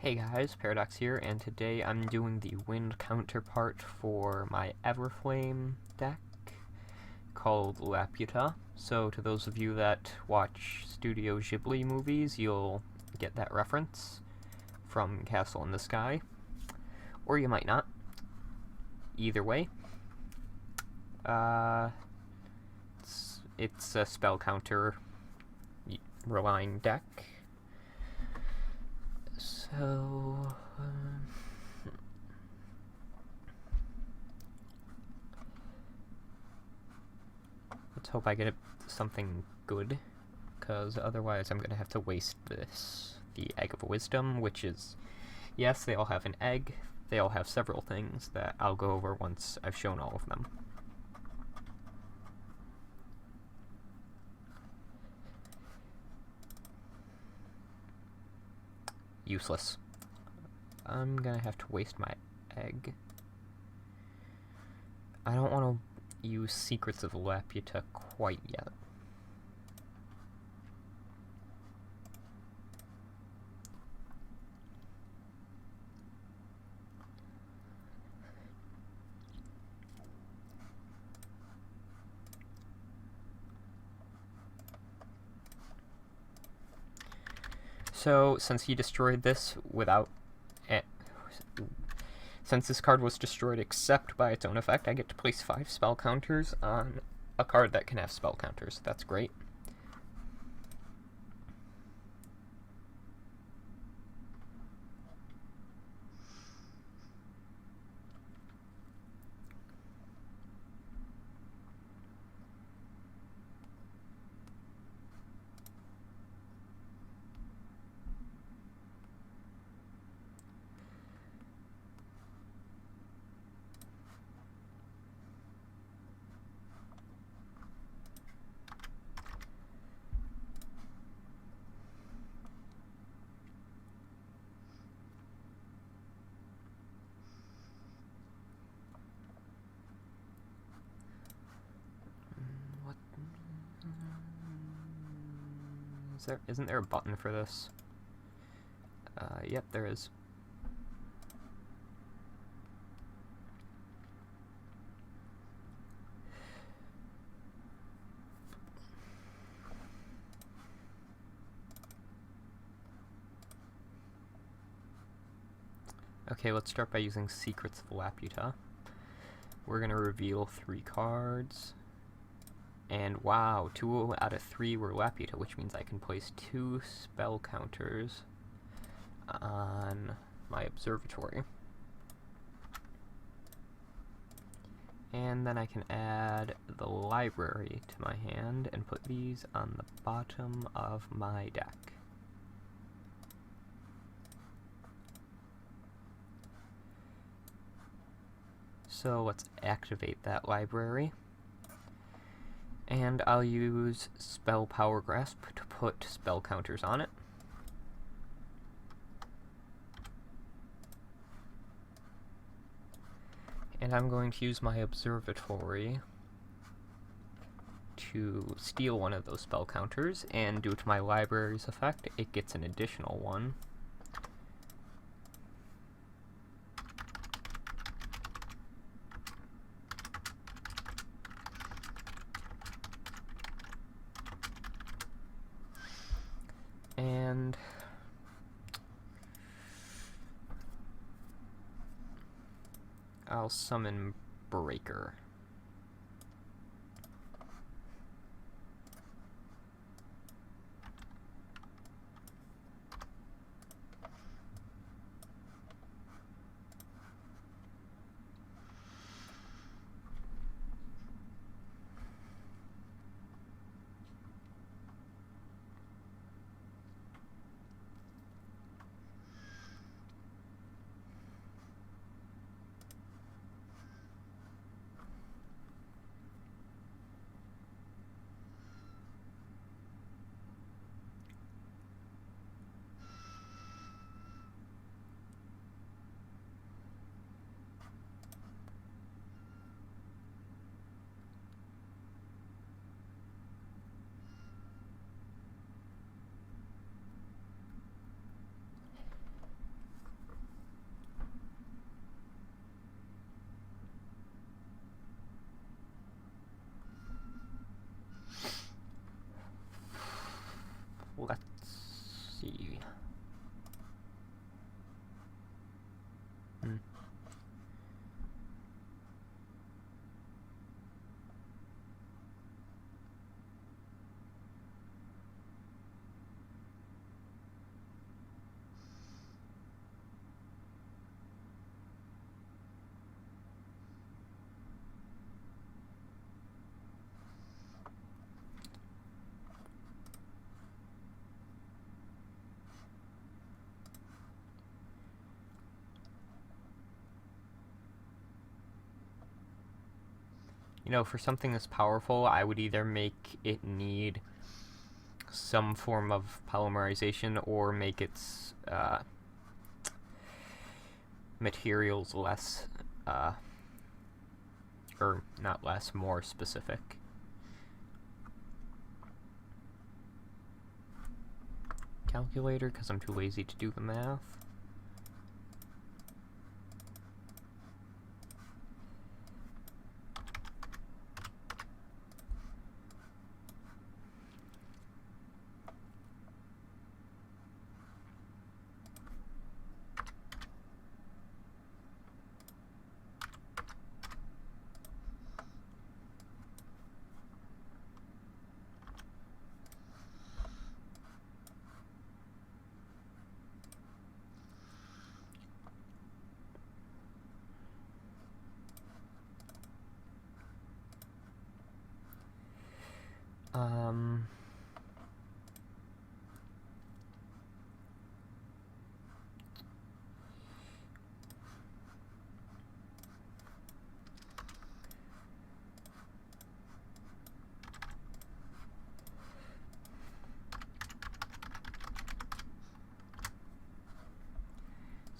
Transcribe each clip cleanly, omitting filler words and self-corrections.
Hey guys, Paradox here, and today I'm doing the wind counterpart for my Everflame deck called Laputa. So to those of you that watch Studio Ghibli movies, you'll get that reference from Castle in the Sky, or you might not. Either way, it's a spell counter relying deck. So, let's hope I get something good, because otherwise I'm going to have to waste the Egg of Wisdom, which is, yes, they all have an egg, they all have several things that I'll go over once I've shown all of them. Useless. I'm gonna have to waste my egg. I don't want to use Secrets of Laputa quite yet. So, since he destroyed this without... since this card was destroyed except by its own effect, I get to place 5 spell counters on a card that can have spell counters. That's great. Isn't there a button for this? Yep, there is. Okay, let's start by using Secrets of Laputa. We're gonna reveal 3 cards. And wow, 2 out of 3 were Laputa, which means I can place 2 spell counters on my observatory. And then I can add the library to my hand and put these on the bottom of my deck. So let's activate that library. And I'll use Spell Power Grasp to put spell counters on it. And I'm going to use my observatory to steal one of those spell counters, and due to my library's effect, it gets an additional one. And I'll summon Breaker. you know, for something this powerful, I would either make it need some form of polymerization or make its materials less, or not less, more specific. Calculator, because I'm too lazy to do the math.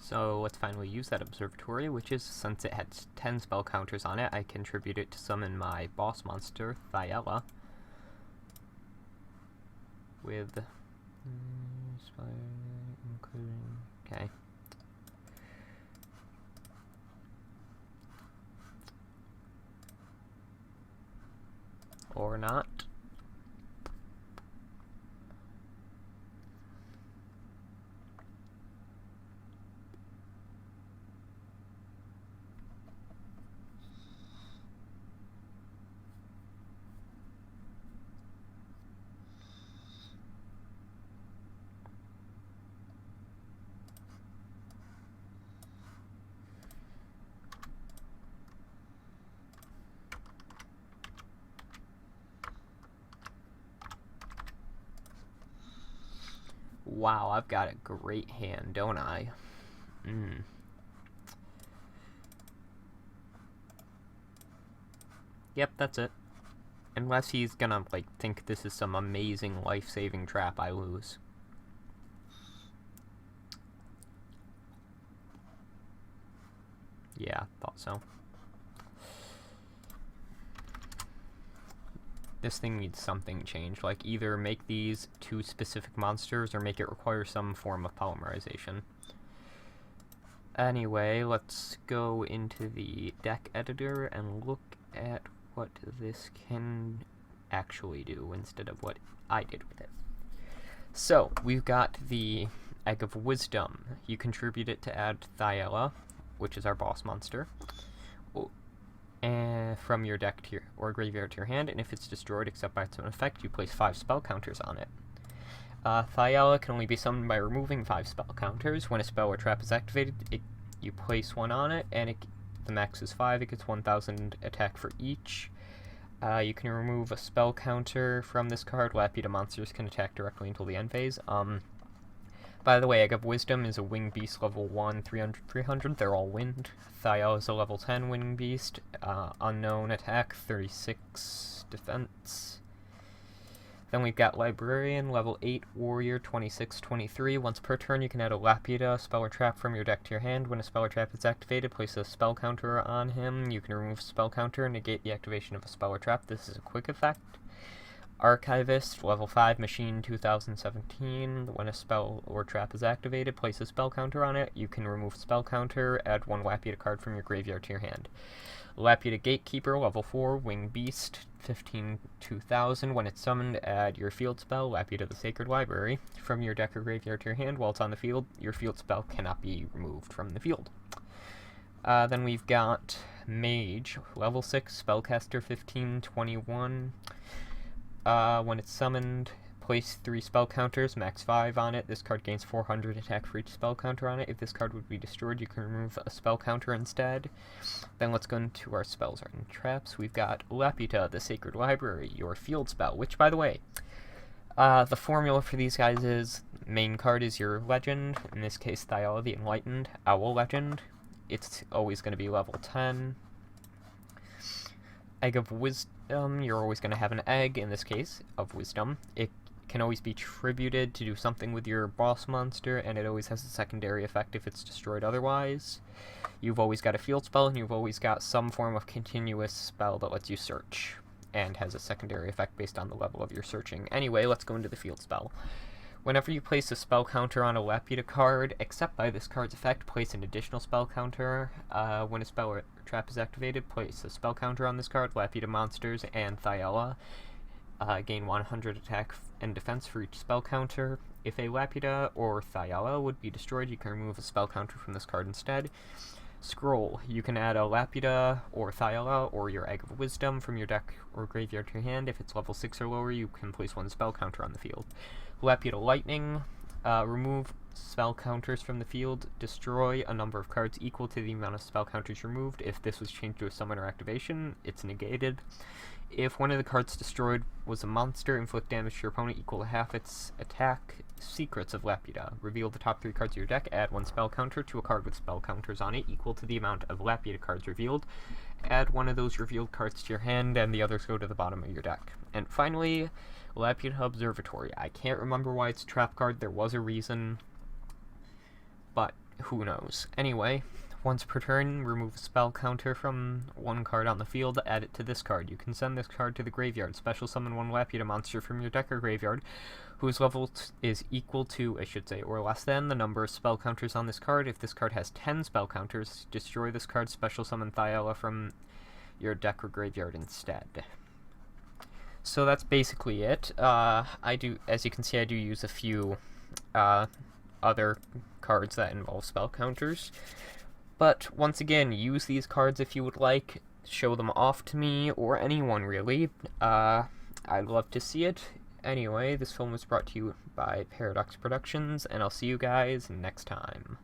So let's finally use that observatory, which is, since it has 10 spell counters on it, I contribute it to summon my boss monster, Thyella, with okay. Or not. Wow, I've got a great hand, don't I? Yep, that's it. Unless he's gonna, like, think this is some amazing life-saving trap, I lose. Yeah, thought so. This thing needs something changed, like either make these 2 specific monsters or make it require some form of polymerization. Anyway, let's go into the deck editor and look at what this can actually do instead of what I did with it. So, we've got the Egg of Wisdom. You contribute it to add Thyella, which is our boss monster, from your deck to your, or graveyard to your hand, and if it's destroyed except by its own effect, you place 5 spell counters on it. Thyella can only be summoned by removing 5 spell counters. When a spell or trap is activated, you place 1 on it, and the max is 5. It gets 1,000 attack for each. You can remove a spell counter from this card. Laputa monsters can attack directly until the end phase. By the way, Egg of Wisdom is a Winged Beast level 1, 300. They're all wind. Thyella is a level 10 Winged Beast. Unknown attack, 36 defense. Then we've got Librarian, level 8 Warrior, 26, 23. Once per turn, you can add a Laputa spell or trap from your deck to your hand. When a spell or trap is activated, place a spell counter on him. You can remove a spell counter and negate the activation of a spell or trap. This is a quick effect. Archivist, level 5, Machine 2017. When a spell or trap is activated, place a spell counter on it. You can remove spell counter, add 1 Laputa card from your graveyard to your hand. Laputa Gatekeeper, level 4, Winged Beast, 15, 2000. When it's summoned, add your field spell, Laputa the Sacred Library, from your deck or graveyard to your hand. While it's on the field, your field spell cannot be removed from the field. Then we've got Mage, level 6, Spellcaster, 15, 21. When it's summoned, place 3 spell counters, max 5 on it. This card gains 400 attack for each spell counter on it. If this card would be destroyed, you can remove a spell counter instead. Then let's go into our spells and traps. We've got Laputa, the Sacred Library, your field spell, which, by the way, the formula for these guys is, main card is your legend, in this case Thyella the Enlightened, Owl Legend. It's always going to be level 10. Egg of Wisdom, you're always going to have an egg, in this case, of Wisdom. It can always be tributed to do something with your boss monster, and it always has a secondary effect if it's destroyed otherwise. You've always got a field spell, and you've always got some form of continuous spell that lets you search, and has a secondary effect based on the level of your searching. Anyway, let's go into the field spell. Whenever you place a spell counter on a Laputa card, except by this card's effect, place an additional spell counter. When a spell or trap is activated, place a spell counter on this card. Laputa monsters and Thyella gain 100 attack and defense for each spell counter. If a Laputa or Thyella would be destroyed, you can remove a spell counter from this card instead. Scroll. You can add a Laputa or Thyella or your Egg of Wisdom from your deck or graveyard to your hand. If it's level 6 or lower, you can place one spell counter on the field. Laputa Lightning. Remove spell counters from the field. Destroy a number of cards equal to the amount of spell counters removed. If this was changed to a summon or activation, it's negated. If one of the cards destroyed was a monster, inflict damage to your opponent equal to half its attack. Secrets of Laputa. Reveal the top 3 cards of your deck, add 1 spell counter to a card with spell counters on it equal to the amount of Laputa cards revealed. Add one of those revealed cards to your hand, and the others go to the bottom of your deck. And finally, Laputa Observatory. I can't remember why it's a trap card, there was a reason, but who knows. Anyway, once per turn, remove a spell counter from one card on the field, add it to this card. You can send this card to the graveyard. Special summon one Laputa monster from your deck or graveyard, whose level is equal to, I should say, or less than, the number of spell counters on this card. If this card has 10 spell counters, destroy this card, special summon Thyella from your deck or graveyard instead. So that's basically it. As you can see, I do use a few other cards that involve spell counters. But once again, use these cards if you would like. Show them off to me, or anyone really. I'd love to see it. Anyway, this film was brought to you by Paradox Productions, and I'll see you guys next time.